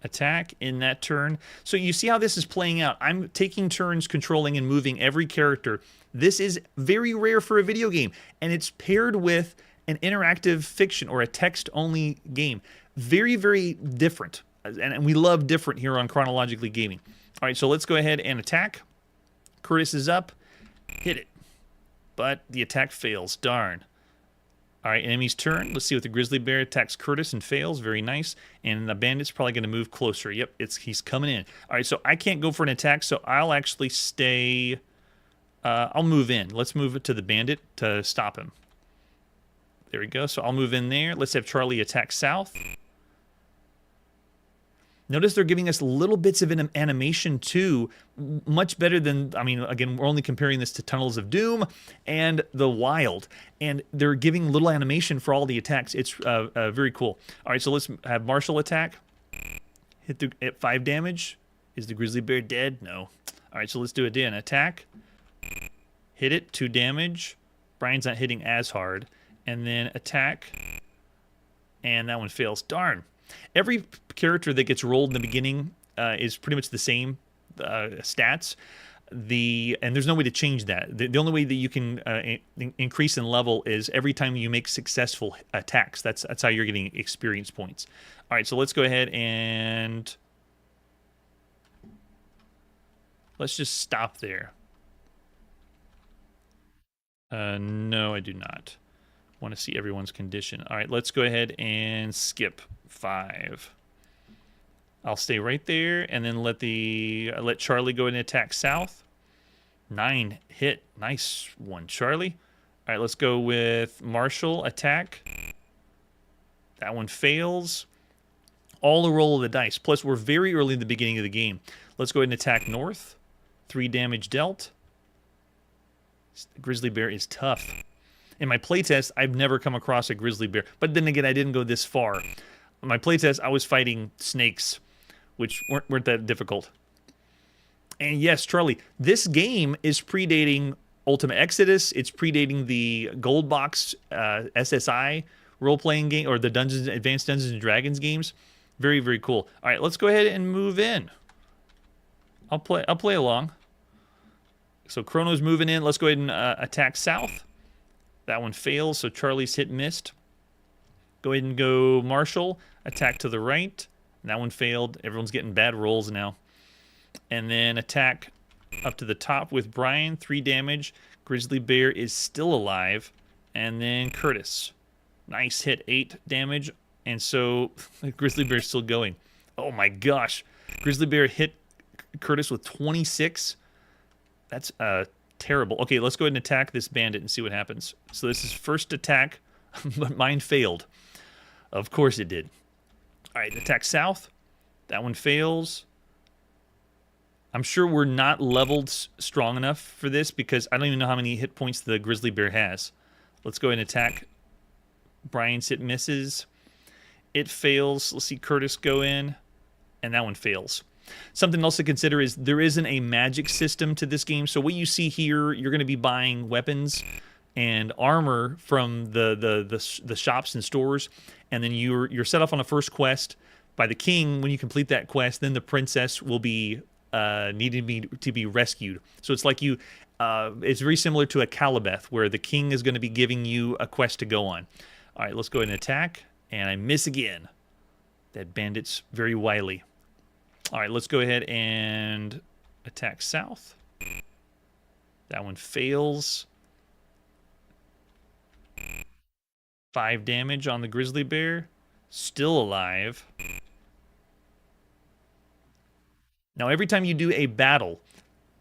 attack in that turn. So you see how this is playing out. I'm taking turns controlling and moving every character. This is very rare for a video game, and it's paired with an interactive fiction or a text-only game. Very, very different, and we love different here on Chronologically Gaming. All right, so let's go ahead and attack. Curtis is up. Hit it. But the attack fails. Darn. All right, enemy's turn. Let's see what the grizzly bear attacks Curtis and fails. Very nice. And the bandit's probably going to move closer. Yep, he's coming in. All right, so I can't go for an attack, so I'll actually stay. I'll move in. Let's move it to the bandit to stop him. There we go. So I'll move in there. Let's have Charlie attack south. Notice they're giving us little bits of an animation too, much better than, I mean, again, we're only comparing this to Tunnels of Doom and The Wild, and they're giving little animation for all the attacks. It's very cool. All right, so let's have Marshall attack. Hit at 5 damage. Is the grizzly bear dead? No. All right, so let's do it again. Attack. Hit it, 2 damage. Brian's not hitting as hard. And then attack. And that one fails. Darn. Every character that gets rolled in the beginning is pretty much the same stats. And there's no way to change that. The only way that you can increase in level is every time you make successful attacks. That's how you're getting experience points. All right, so let's go ahead and let's just stop there. No, I do not want to see everyone's condition. All right, let's go ahead and skip 5. I'll stay right there, and then let Charlie go and attack south. 9 hit. Nice one, Charlie. All right, let's go with Marshall attack. That one fails. All a roll of the dice. Plus, we're very early in the beginning of the game. Let's go ahead and attack north. 3 damage dealt. Grizzly bear is tough. In my playtest, I've never come across a grizzly bear. But then again, I didn't go this far. In my playtest, I was fighting snakes, which weren't that difficult. And yes, Charlie, this game is predating Ultimate Exodus. It's predating the Gold Box SSI role-playing game, or the Advanced Dungeons and Dragons games. Very, very cool. All right, let's go ahead and move in. I'll play along. So Chrono's moving in. Let's go ahead and attack south. That one fails, so Charlie's hit missed. Go ahead and go Marshall. Attack to the right. That one failed. Everyone's getting bad rolls now. And then attack up to the top with Brian. 3 damage. Grizzly Bear is still alive. And then Curtis. Nice hit. 8 damage. And so Grizzly Bear's still going. Oh my gosh. Grizzly Bear hit Curtis with 26. That's terrible. Okay, let's go ahead and attack this bandit and see what happens. So this is first attack, but mine failed. Of course it did. All right, attack south. That one fails. I'm sure we're not leveled strong enough for this because I don't even know how many hit points the grizzly bear has. Let's go ahead and attack. Brian's hit misses. It fails. Let's see Curtis go in, and that one fails. Something else to consider is there isn't a magic system to this game. So what you see here, you're going to be buying weapons and armor from the shops and stores, and then you're set off on a first quest by the king. When you complete that quest, then the princess will be needing to be rescued. So it's like it's very similar to a Calibeth, where the king is going to be giving you a quest to go on. All right, let's go ahead and attack, and I miss again. That bandit's very wily. All right, let's go ahead and attack south. That one fails. 5 damage on the grizzly bear. Still alive. Now, every time you do a battle,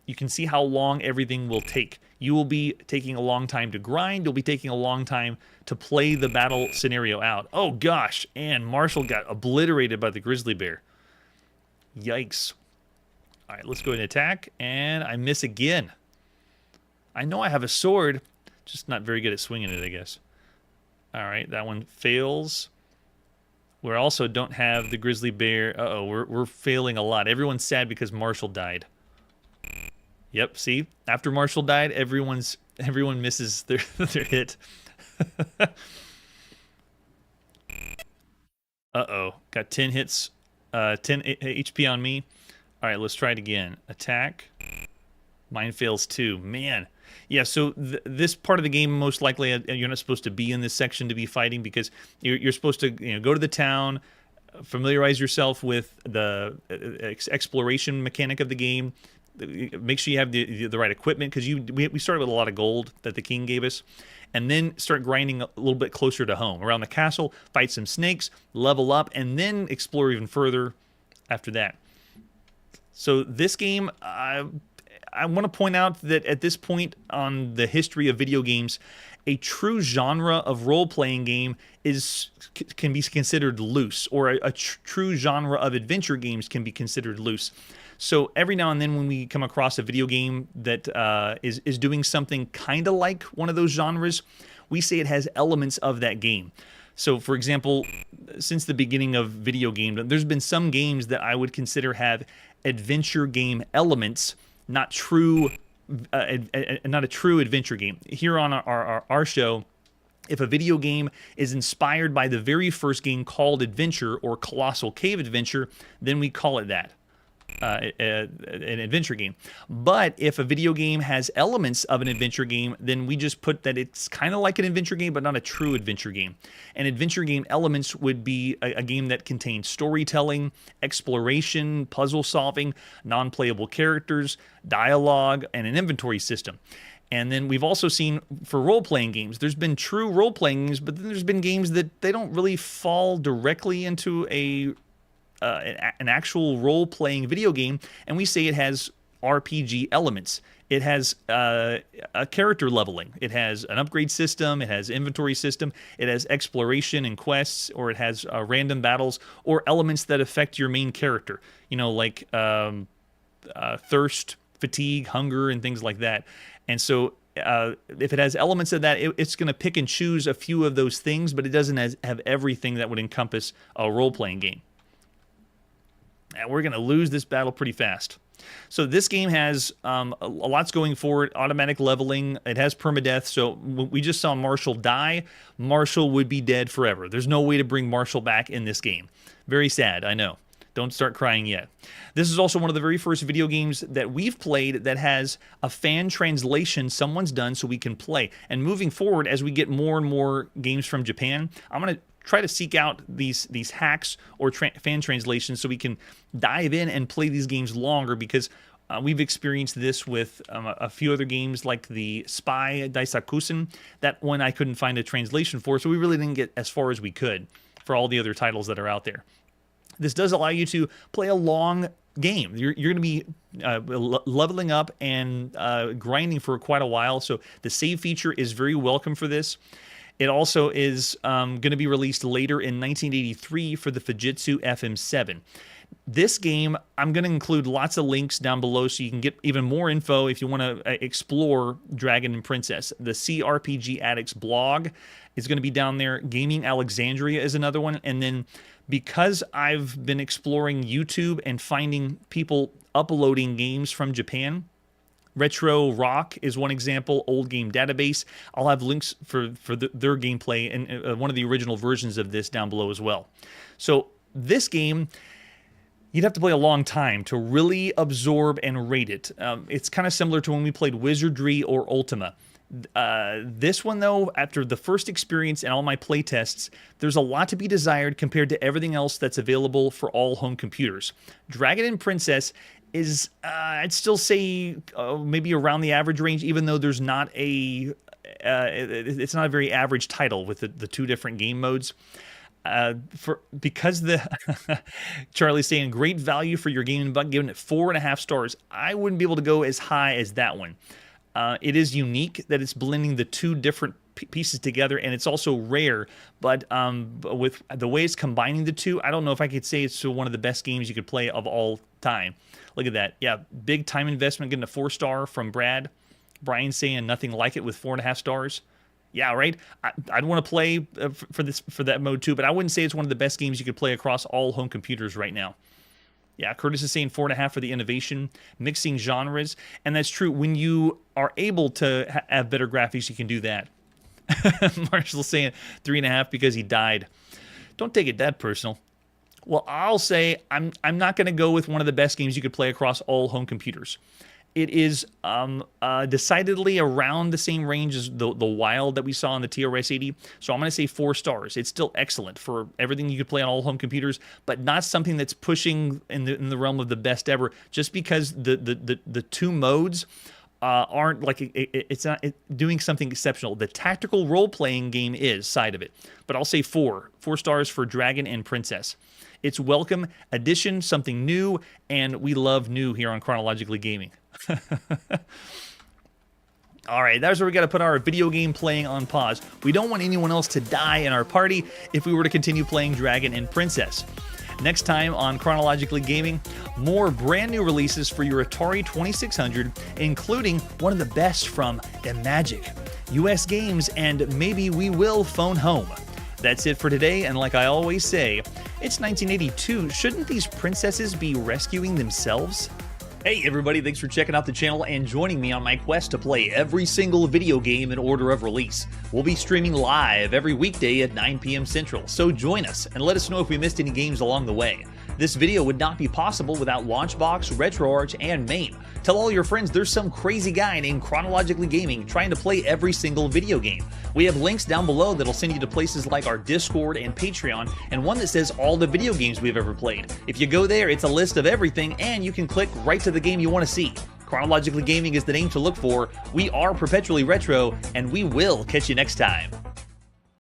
you can see how long everything will take. You will be taking a long time to grind. You'll be taking a long time to play the battle scenario out. Oh, gosh. And Marshall got obliterated by the grizzly bear. Yikes. All right, let's go ahead and attack. And I miss again. I know I have a sword, just not very good at swinging it, I guess. All right, that one fails. We also don't have the grizzly bear. Uh-oh, we're failing a lot. Everyone's sad because Marshall died. Yep, see? After Marshall died, everyone misses their hit. Uh-oh, got 10 hits. 10 HP on me. All right, let's try it again. Attack. Mine fails too. Man. Yeah, so this part of the game, most likely, you're not supposed to be in this section to be fighting because you're supposed to go to the town, familiarize yourself with the exploration mechanic of the game, make sure you have the right equipment because we started with a lot of gold that the king gave us, and then start grinding a little bit closer to home. Around the castle, fight some snakes, level up, and then explore even further after that. So this game, I want to point out that at this point on the history of video games, a true genre of role-playing game can be considered loose, or a true genre of adventure games can be considered loose. So every now and then when we come across a video game that is doing something kind of like one of those genres, we say it has elements of that game. So, for example, since the beginning of video games, there's been some games that I would consider have adventure game elements, not a true adventure game. Here on our show, if a video game is inspired by the very first game called Adventure or Colossal Cave Adventure, then we call it that. an adventure game. But if a video game has elements of an adventure game, then we just put that it's kind of like an adventure game, but not a true adventure game. And adventure game elements would be a game that contains storytelling, exploration, puzzle solving, non-playable characters, dialogue, and an inventory system. And then we've also seen for role-playing games, there's been true role-playing games, but then there's been games that they don't really fall directly into an actual role-playing video game, and we say it has RPG elements. It has a character leveling. It has an upgrade system. It has inventory system. It has exploration and quests, or it has random battles or elements that affect your main character. You know, like thirst, fatigue, hunger, and things like that. And so if it has elements of that, it's going to pick and choose a few of those things, but it doesn't have everything that would encompass a role-playing game. And we're going to lose this battle pretty fast. So this game has a lot's going for it. Automatic leveling. It has permadeath. So we just saw Marshall die. Marshall would be dead forever. There's no way to bring Marshall back in this game. Very sad, I know. Don't start crying yet. This is also one of the very first video games that we've played that has a fan translation someone's done so we can play. And moving forward, as we get more and more games from Japan, I'm going to try to seek out these hacks or fan translations so we can dive in and play these games longer, because we've experienced this with a few other games like the Spy Daisakusen, that one I couldn't find a translation for, so we really didn't get as far as we could for all the other titles that are out there. This does allow you to play a long game. You're going to be leveling up and grinding for quite a while, so the save feature is very welcome for this. It also is going to be released later in 1983 for the Fujitsu FM7. This game, I'm going to include lots of links down below so you can get even more info if you want to explore Dragon and Princess. The CRPG Addicts blog is going to be down there. Gaming Alexandria is another one. And then because I've been exploring YouTube and finding people uploading games from Japan, Retro Rock is one example, Old Game Database. I'll have links for their gameplay and one of the original versions of this down below as well. So this game, you'd have to play a long time to really absorb and rate it. It's kind of similar to when we played Wizardry or Ultima. This one, though, after the first experience and all my playtests, there's a lot to be desired compared to everything else that's available for all home computers. Dragon and Princess is, I'd still say, maybe around the average range, even though there's not it's not a very average title with the two different game modes. Because Charlie's saying great value for your gaming buck, giving it 4.5 stars. I wouldn't be able to go as high as that one. It is unique that it's blending the two different pieces together, and it's also rare, but with the way it's combining the two, I don't know if I could say it's one of the best games you could play of all time. Look at that. Yeah, big time investment, getting a 4-star from Brad. Brian saying nothing like it with 4.5 stars. Yeah, right. I'd want to play for that mode too, but I wouldn't say it's one of the best games you could play across all home computers right now. Yeah, Curtis is saying 4.5 for the innovation, mixing genres, and that's true. When you are able to have better graphics, you can do that. Marshall's saying 3.5 because he died. Don't take it that personal. Well, I'll say I'm not going to go with one of the best games you could play across all home computers. It is decidedly around the same range as the Wild that we saw on the TRS-80. So I'm going to say 4 stars. It's still excellent for everything you could play on all home computers, but not something that's pushing in the realm of the best ever, just because the two modes aren't like it's not doing something exceptional. The tactical role-playing game is side of it, but I'll say 4 stars for Dragon and Princess. It's welcome addition, something new, and we love new here on Chronologically Gaming. All right, that's where we got to put our video game playing on pause. We don't want anyone else to die in our party if we were to continue playing Dragon and Princess. Next time on Chronologically Gaming, more brand new releases for your Atari 2600, including one of the best from Imagic, US Games, and maybe we will phone home. That's it for today, and like I always say, it's 1982. Shouldn't these princesses be rescuing themselves? Hey everybody, thanks for checking out the channel and joining me on my quest to play every single video game in order of release. We'll be streaming live every weekday at 9 p.m. Central, so join us and let us know if we missed any games along the way. This video would not be possible without Launchbox, RetroArch, and MAME. Tell all your friends there's some crazy guy named Chronologically Gaming trying to play every single video game. We have links down below that'll send you to places like our Discord and Patreon, and one that says all the video games we've ever played. If you go there, it's a list of everything, and you can click right to the game you want to see. Chronologically Gaming is the name to look for. We are perpetually retro, and we will catch you next time.